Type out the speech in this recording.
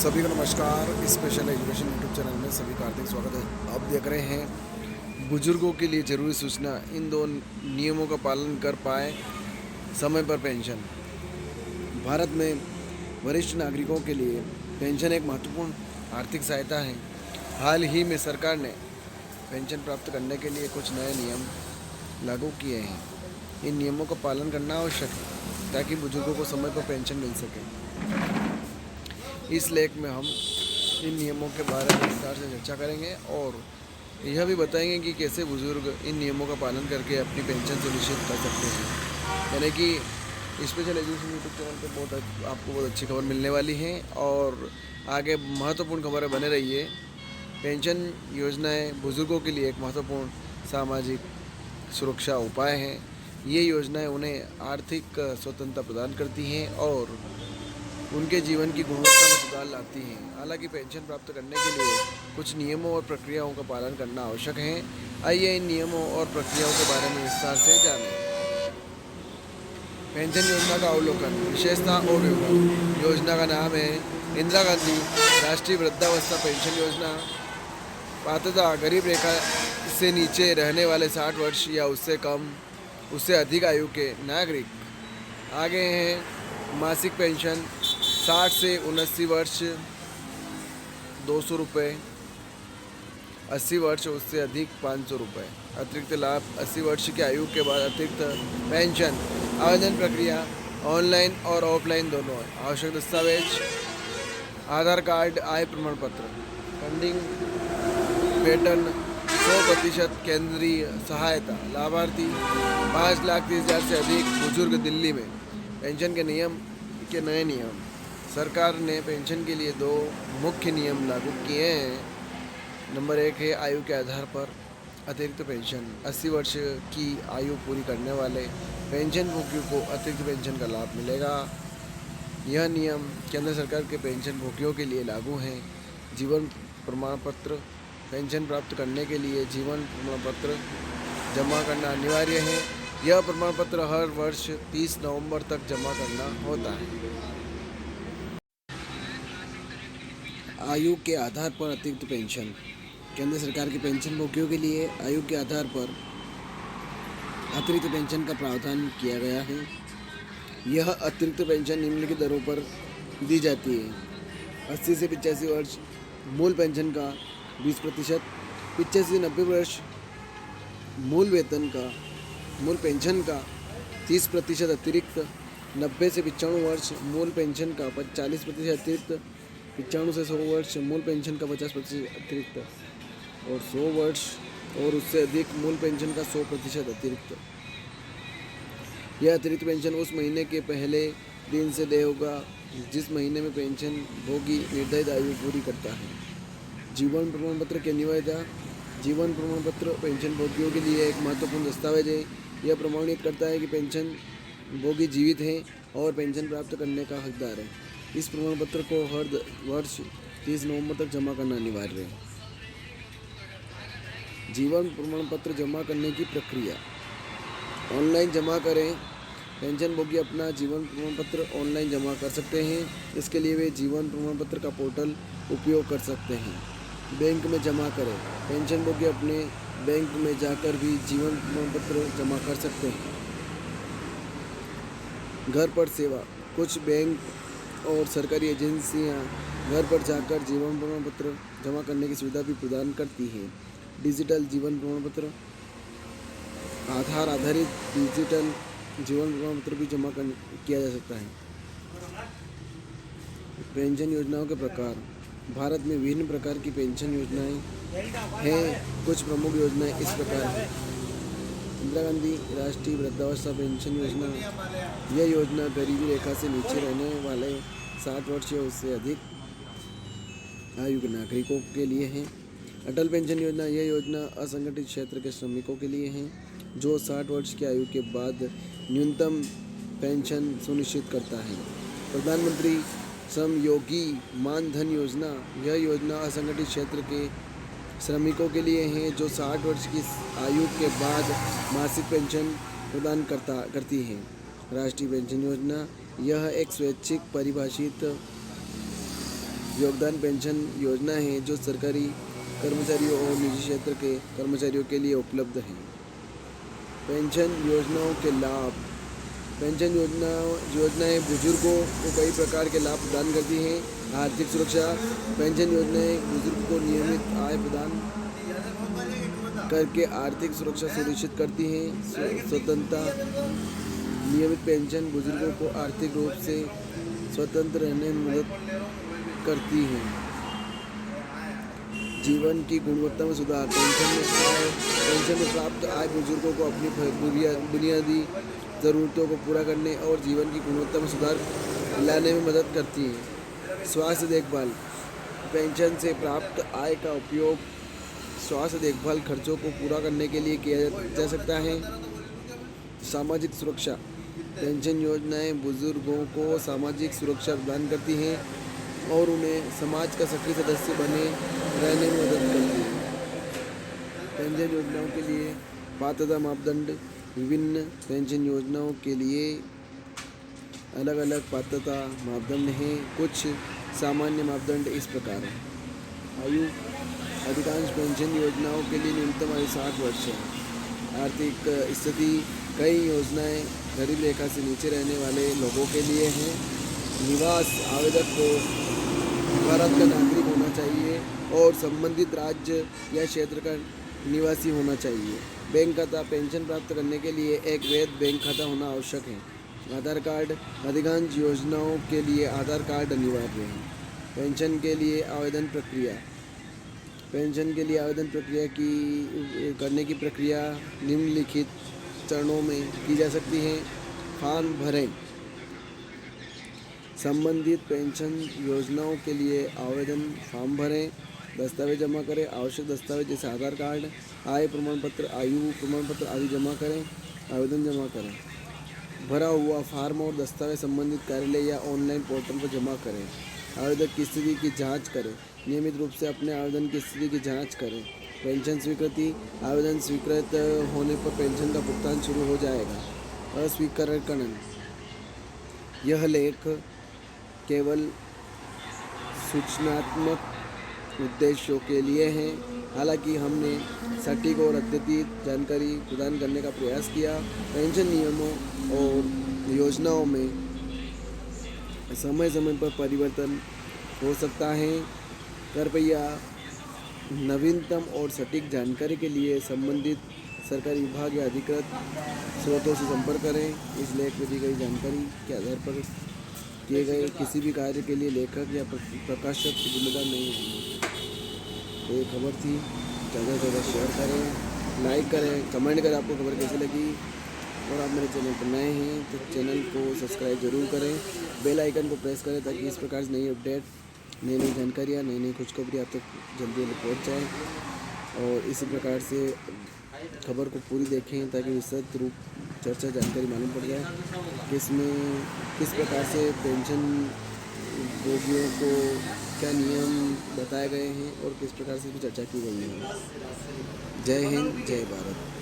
सभी को नमस्कार। स्पेशल एजुकेशन यूट्यूब चैनल में सभी का हार्दिक स्वागत है। आप देख रहे हैं बुजुर्गों के लिए ज़रूरी सूचना, इन दो नियमों का पालन कर पाए समय पर पेंशन। भारत में वरिष्ठ नागरिकों के लिए पेंशन एक महत्वपूर्ण आर्थिक सहायता है। हाल ही में सरकार ने पेंशन प्राप्त करने के लिए कुछ नए नियम लागू किए हैं। इन नियमों का पालन करना आवश्यक है ताकि बुजुर्गों को समय पर पेंशन मिल सके। इस लेख में हम इन नियमों के बारे में विस्तार से चर्चा करेंगे और यह भी बताएंगे कि कैसे बुजुर्ग इन नियमों का पालन करके अपनी पेंशन सुनिश्चित कर सकते हैं। यानी कि स्पेशल एजुकेशन यूट्यूब चैनल पे आपको बहुत अच्छी खबर मिलने वाली है और आगे महत्वपूर्ण खबरें बने रहिए। पेंशन योजनाएं बुजुर्गों के लिए एक महत्वपूर्ण सामाजिक सुरक्षा उपाय हैं। ये योजनाएं उन्हें आर्थिक स्वतंत्रता प्रदान करती हैं और उनके जीवन की गुणवत्ता में सुधार लाती हैं। हालांकि पेंशन प्राप्त करने के लिए कुछ नियमों और प्रक्रियाओं का पालन करना आवश्यक है। आइए इन नियमों और प्रक्रियाओं के बारे में विस्तार से जानें। पेंशन योजना का अवलोकन, विशेषता और विवरण। योजना का नाम है इंदिरा गांधी राष्ट्रीय वृद्धावस्था पेंशन योजना। पात्रता, गरीब रेखा से नीचे रहने वाले 60 वर्ष या उससे कम उससे अधिक आयु के नागरिक। आगे हैं मासिक पेंशन 60 से 79 वर्ष 200 रुपये, 80 वर्ष उससे अधिक 500 रुपये। अतिरिक्त लाभ 80 वर्ष की आयु के बाद अतिरिक्त पेंशन। आवेदन प्रक्रिया ऑनलाइन और ऑफलाइन दोनों है। आवश्यक दस्तावेज आधार कार्ड, आय प्रमाण पत्र। फंडिंग वेतन 100% केंद्रीय सहायता। लाभार्थी 5,30,000 से अधिक बुजुर्ग दिल्ली में। पेंशन के नए नियम। सरकार ने पेंशन के लिए 2 मुख्य नियम लागू किए हैं। नंबर 1 है आयु के आधार पर अतिरिक्त पेंशन। 80 वर्ष की आयु पूरी करने वाले पेंशनभोगियों को अतिरिक्त पेंशन का लाभ मिलेगा। यह नियम केंद्र सरकार के पेंशनभोगियों के लिए लागू हैं। जीवन प्रमाण पत्र। पेंशन प्राप्त करने के लिए जीवन प्रमाण पत्र जमा करना अनिवार्य है। यह प्रमाण पत्र हर वर्ष 30 नवंबर तक जमा करना होता है। आयु के आधार पर अतिरिक्त पेंशन। केंद्र सरकार के पेंशनभोगियों के लिए आयु के आधार पर अतिरिक्त पेंशन का प्रावधान किया गया है। यह अतिरिक्त पेंशन निम्नलिखित दरों पर दी जाती है। 80 से 85 वर्ष मूल पेंशन का 20%, 85 से 90 वर्ष मूल पेंशन का 30% अतिरिक्त, 90 से 95 वर्ष मूल पेंशन का 40% अतिरिक्त, 95 से 100 वर्ष मूल पेंशन का 50% अतिरिक्त और 100 वर्ष और उससे अधिक मूल पेंशन का 100% अतिरिक्त। यह अतिरिक्त पेंशन उस महीने के पहले दिन से देय होगा जिस महीने में पेंशन भोगी निर्धारित आयु पूरी करता है। जीवन प्रमाण पत्र की अनिवार्यता। जीवन प्रमाण पत्र पेंशन भोगियों के लिए एक महत्वपूर्ण दस्तावेज है। यह प्रमाणित करता है कि पेंशन भोगी जीवित हैं और पेंशन प्राप्त करने का हकदार है। इस प्रमाण पत्र को हर वर्ष 30 नवंबर तक जमा करना अनिवार्य है। जीवन प्रमाण पत्र जमा करने की प्रक्रिया। ऑनलाइन जमा करें। पेंशन भोगी अपना जीवन प्रमाण पत्र ऑनलाइन जमा कर सकते हैं। इसके लिए वे जीवन प्रमाण पत्र का पोर्टल उपयोग कर सकते हैं। बैंक में जमा करें। पेंशन भोगी अपने बैंक में जाकर भी जीवन प्रमाण पत्र जमा कर सकते हैं। घर पर सेवा। कुछ बैंक और सरकारी एजेंसियां घर पर जाकर जीवन प्रमाण पत्र जमा करने की सुविधा भी प्रदान करती हैं। डिजिटल जीवन प्रमाण पत्र। आधार आधारित डिजिटल जीवन प्रमाण पत्र भी जमा किया जा सकता है। पेंशन योजनाओं के प्रकार। भारत में विभिन्न प्रकार की पेंशन योजनाएं हैं। कुछ प्रमुख योजनाएं इस प्रकार हैं। इंदिरा गांधी राष्ट्रीय वृद्धावस्था पेंशन योजना। यह योजना गरीबी रेखा से नीचे रहने वाले 60 वर्ष या उससे अधिक आयु के नागरिकों के लिए है। अटल पेंशन योजना। यह योजना असंगठित क्षेत्र के श्रमिकों के लिए है जो 60 वर्ष की आयु के बाद न्यूनतम पेंशन सुनिश्चित करता है। प्रधानमंत्री श्रम योगी मानधन योजना। यह योजना असंगठित क्षेत्र के श्रमिकों के लिए है जो 60 वर्ष की आयु के बाद मासिक पेंशन प्रदान करती है। राष्ट्रीय पेंशन योजना। यह एक स्वैच्छिक परिभाषित योगदान पेंशन योजना है जो सरकारी कर्मचारियों और निजी क्षेत्र के कर्मचारियों के लिए उपलब्ध है। पेंशन योजनाओं के लाभ। पेंशन योजनाएं बुजुर्गों को कई प्रकार के लाभ प्रदान करती हैं। आर्थिक सुरक्षा। पेंशन योजनाएं बुजुर्ग को नियमित आय प्रदान करके आर्थिक सुरक्षा सुनिश्चित करती हैं। स्वतंत्रता। नियमित पेंशन बुजुर्गों को आर्थिक रूप से स्वतंत्र रहने में मदद करती है। जीवन की गुणवत्ता में सुधार। पेंशन में प्राप्त आय बुजुर्गों को अपनी बुनियादी ज़रूरतों को पूरा करने और जीवन की गुणवत्ता में सुधार लाने में मदद करती है। स्वास्थ्य देखभाल। पेंशन से प्राप्त आय का उपयोग स्वास्थ्य देखभाल खर्चों को पूरा करने के लिए किया जा सकता है। सामाजिक सुरक्षा। पेंशन योजनाएं बुजुर्गों को सामाजिक सुरक्षा प्रदान करती हैं और उन्हें समाज का सक्रिय सदस्य बने रहने में मदद करती है। पेंशन योजनाओं के लिए पात्रता मापदंड। विभिन्न पेंशन योजनाओं के लिए अलग अलग पात्रता मापदंड हैं। कुछ सामान्य मापदंड इस प्रकार हैं। आयु। अधिकांश पेंशन योजनाओं के लिए न्यूनतम आयु 60 वर्ष है। आर्थिक स्थिति। कई योजनाएं गरीब रेखा से नीचे रहने वाले लोगों के लिए हैं। निवास। आवेदक को भारत का नागरिक होना चाहिए और संबंधित राज्य या क्षेत्र का निवासी होना चाहिए। बैंक खाता। पेंशन प्राप्त करने के लिए एक वैध बैंक खाता होना आवश्यक है। आधार कार्ड। अधिकांश योजनाओं के लिए आधार कार्ड अनिवार्य है। पेंशन के लिए आवेदन प्रक्रिया। पेंशन के लिए आवेदन करने की प्रक्रिया निम्नलिखित चरणों में की जा सकती है। फॉर्म भरें। संबंधित पेंशन योजनाओं के लिए आवेदन फॉर्म भरें। दस्तावेज जमा करें। आवश्यक दस्तावेज जैसे आधार कार्ड, आय प्रमाण पत्र, आयु प्रमाण पत्र आदि जमा करें। आवेदन जमा करें। भरा हुआ फॉर्म और दस्तावेज संबंधित कार्यालय या ऑनलाइन पोर्टल पर जमा करें। आवेदन की स्थिति की जांच करें। नियमित रूप से अपने आवेदन की स्थिति की जांच करें। पेंशन स्वीकृति। आवेदन स्वीकृत होने पर पेंशन का भुगतान शुरू हो जाएगा। अस्वीकरण। यह लेख केवल सूचनात्मक उद्देश्यों के लिए है। हालांकि हमने सटीक और अद्यतित जानकारी प्रदान करने का प्रयास किया। पेंशन नियमों और योजनाओं में समय समय पर परिवर्तन हो सकता है। कृपया नवीनतम और सटीक जानकारी के लिए संबंधित सरकारी विभाग या अधिकृत स्रोतों से संपर्क करें। इस लेख में दी गई जानकारी के आधार पर किए गए किसी भी कार्य के लिए लेखक या प्रकाशक जिम्मेदार नहीं है। तो ये खबर थी। ज़्यादा से ज़्यादा शेयर करें, लाइक करें, कमेंट करें आपको खबर कैसी लगी। और आप मेरे चैनल पर नए हैं तो चैनल को सब्सक्राइब जरूर करें। बेल आइकन को प्रेस करें ताकि इस प्रकार से नई अपडेट, नई नई जानकारियाँ, नई नई खुशखबरी आप तक जल्दी जल्दी पहुँच जाए। और इसी प्रकार से खबर को पूरी देखें ताकि विस्तृत रूप चर्चा जानकारी मालूम पड़ जाए किस प्रकार से पेंशन भोगियों को क्या नियम बताए गए हैं और किस प्रकार से भी चर्चा की गई है। जय हिंद, जय भारत।